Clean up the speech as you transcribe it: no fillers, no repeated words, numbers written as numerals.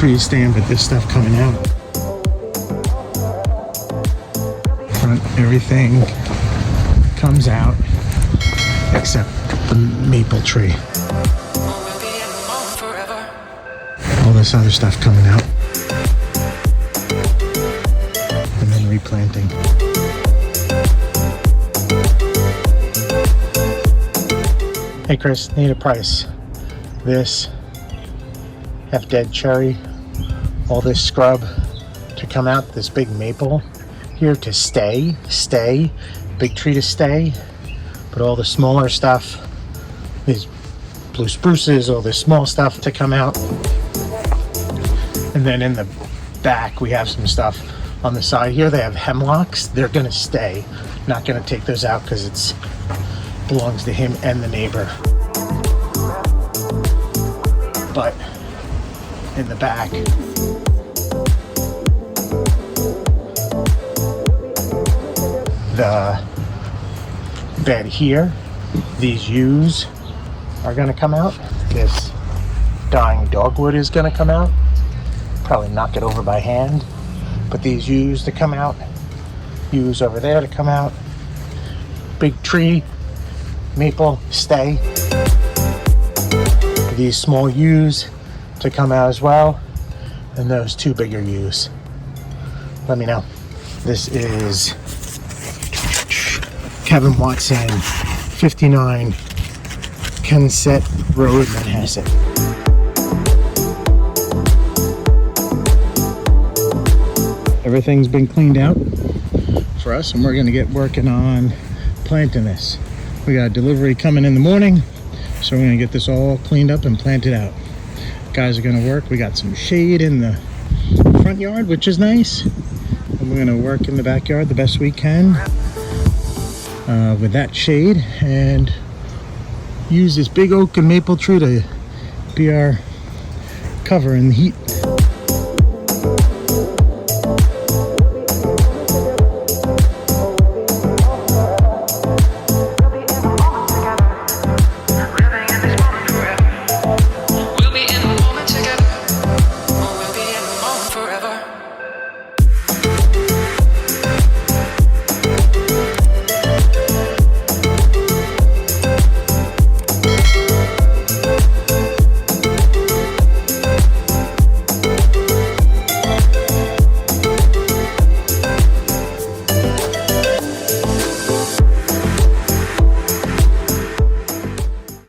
trees staying, but this stuff coming out. Front, everything comes out except the maple tree. All this other stuff coming out. And then replanting. Hey Chris, need a price. This half dead cherry, all this scrub to come out, this big maple here to stay, big tree to stay, but all the smaller stuff, these blue spruces, all this small stuff to come out. And then in the back we have some stuff on the side here. They have hemlocks, they're gonna stay, not gonna take those out because it's belongs to him and the neighbor. But in the back, the bed here, these yews are gonna come out. This dying dogwood is gonna come out. Probably knock it over by hand, but these yews to come out, yews over there to come out. Big tree, maple, stay. These small yews to come out as well, and those two bigger yews. Let me know. This is Kevin Watson, 59 Kensett Road, Manhasset. Everything's been cleaned out for us, and we're gonna get working on planting this. We got a delivery coming in the morning, so we're gonna get this all cleaned up and planted out. Guys are gonna work. We got some shade in the front yard, which is nice, and we're gonna work in the backyard the best we can with that shade, and use this big oak and maple tree to be our cover in the heat. We'll be in the moment together. We'll be in the moment forever.